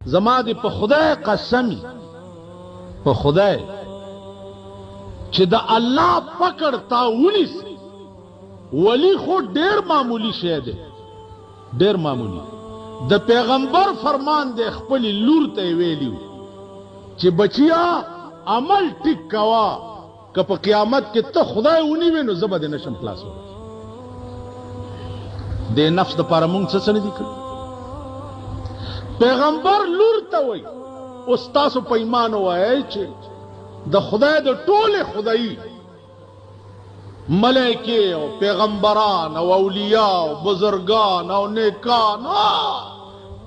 زما دې په خدای قسمی په خدای چې د الله پکړ تا ونیس ولی خو ډیر معمولی شی دی ډیر معمولی د پیغمبر فرمان دی خپل لور ته ویلیو چې بچیا عمل ټیک کوا که په قیامت کې ته خدای ونیوې نو زه به دې نشم خلاصولی د نفس دپاره مونږ څه نه دي کړي پیغمبر لور ته وایي اوس تاسو په ایمان ووایئ چې د خدای د ټولې خدایي ملائکې او پیغمبران او اولیاء او بزرگان او نیکان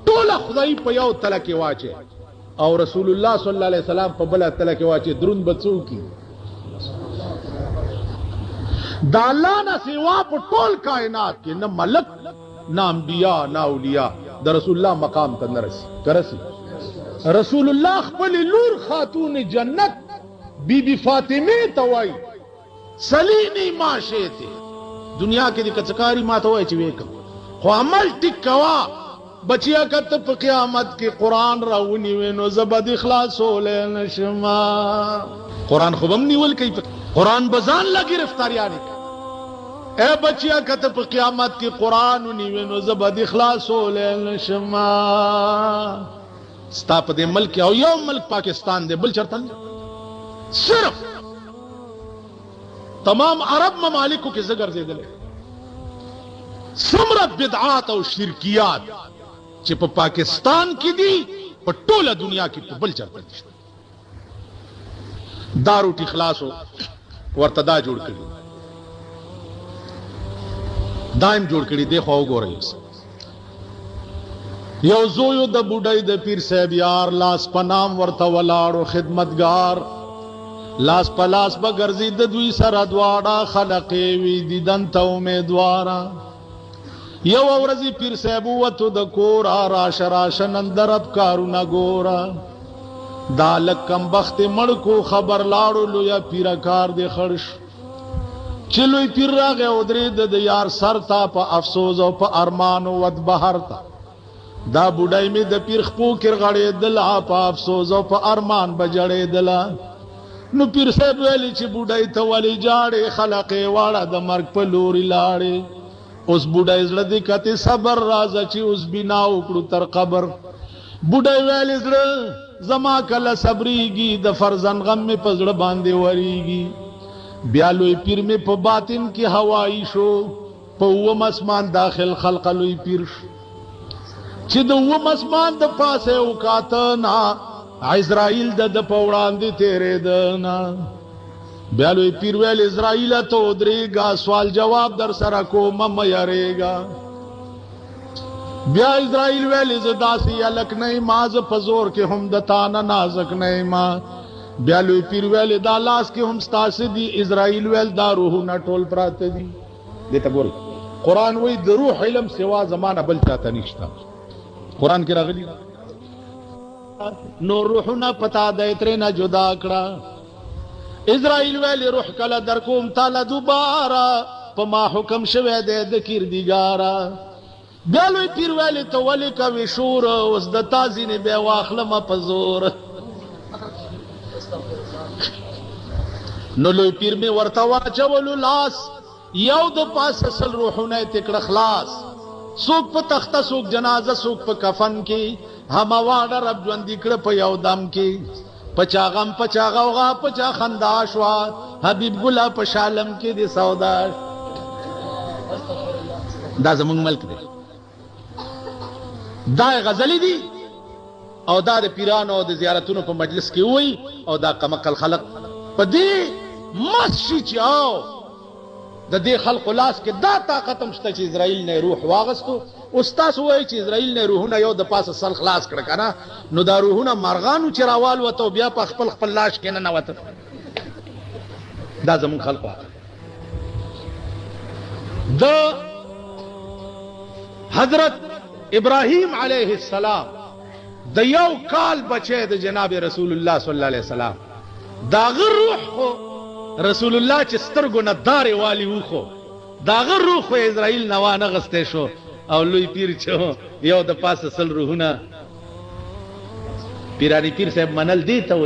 ټوله خدایي په یو تله کې واچي او رسول الله صلی الله علیه وسلم په بله تله کې واچي دروند به څوک وي د الله نه سوا په ټول کائنات کې نه ملک نه انبیاء نه اولیاء د رسول الله مقام ته نه رسي رسول الله خپل لور خاتون جنت بی بی فاطمه ته وایي سلینی ما شئتی دنیا کې د کڅکاری ما ته وایي چې وکم خو عمل ټیک کوا بچیا کته په قیامت کې قرآن راونیوې نو زه به دې خلاصولی نشم قرآن خو به هم نیول کوي قرآن به ځان له ګرفتاریانې کوي اے بچیا کته په قیامت کې قرآن ونیوې نو زه به دې خلاصولی نشم ستا په دې ملک او یو ملک پاکستان دی بل چرته صرف تمام عرب ممالکو کې زه ګرځېدلی څومره بدعات او شرکیات چې په پاکستان کې دي په ټوله دنیا کې په بل چرته نشته دا روټي خلاصو ورته دا جوړ کړي دایم جوړ کړي دی خو وګورئ یو زویو د بوډۍ د پیر صاحب یار لاس په نام ورته ولاړو خدمتګار لاس په لاس به ګرځي د دوی سره دواړه خلقې وي دیدن ته امیدواره یو ورځې پیر صاحب ووتو د کوره راشه راشه نن د رب کارونه ګوره دا لږ کمبختې مړ کو خبر لاړو لویه پیره کار دې خړ شو چې لوی پیر راغی ودرېد د یار سر ته په افسوس او په ارمانو ود بهر ته دا بوډۍ مې د پیر خپو کې رغړېدله په افسوس او په ارمان به جړېدله نو پیر صاحب ویلي چې بوډۍ ته ولې جاړې خلقې واړه د مرګ په لوري لاړې اوس بوډۍ زړه دې کتې صبر راځه چې اوس بنا وکړو تر قبر بوډۍ ویلې زړه زما کله صبرېږي د فرزند غم مې په زړه باندې ورېږي بیا لوی پیر مې په باطن کې هوایي شو په اووم اسمان داخل خلقه لوی پیر شو چې د اووم اسمان د پاسه وکاته نه عزرائیل د په وړاندې تېرېده نه بیا لوی پیر ویل اسرائیل ته ودرېږه سوال جواب در سره کوم مه یریږه بیا اسرائیل ویل زه داسې هلک نه یما زه په زور کې هم د تا نه نازک نه یما بیا لوی پیر ویل دا لاس کې هم ستاسې دي اسرائیل ویل دا روحونه ټول پراته دي دې ته ګورئ قرآن وایي د روح علم سوا زمانه بل چاته نشته قرآن کې راغلي نو روحونه پتا د ترې نه جدا کړه اسرائیل ویل روح کله در کوم تعالی دوباره په ما حکم شوی دی د کردګاره بیا لوی پیر ویل ته ولې کوې شور اوس د تا ځینې بیا واخلمه په زور نو لوی پیر مې ورته واچولو لاس یو د پاسه سل روحونه یې تکړه خلاص څوک په تخته څوک جنازه څوک په کفن کې همواړه رب ژوندي کړه په یو دم کې پچا غم پچا غوغا پچا خندا شوا حبیب ګله په شالم کې دې سودا دا زمونږ ملک دی دا غزلی دي او دا د پیرانو او د زیارتونو په مجلس کې وي او دا کمقل خلق په دې مسجد چې او د دې خلق لاس کې دا طاقت هم شته چې اسرائیل نه روح واغستو اوس تاسو وایئ چې اسرائیل نه روحونه یو د پاسه سل خلاص کړه که نه نو دا روحونه مرغانو چې راوالوته او بیا په خپل خپل لاش کې نه ننوته دا زمونږ خلقو د حضرت ابراهیم علیه السلام د یو کال بچی د جناب رسول الله صلی الله علیه وسلم داغه روح خو رسول الله چې سترګو نه دارې والی وخو داغه روح خو اسرائیل نه وانه غستی شو او لوی پیر چې یو د پاسه سل روحونه پیرانی پیر صاحب منل دی ته وایي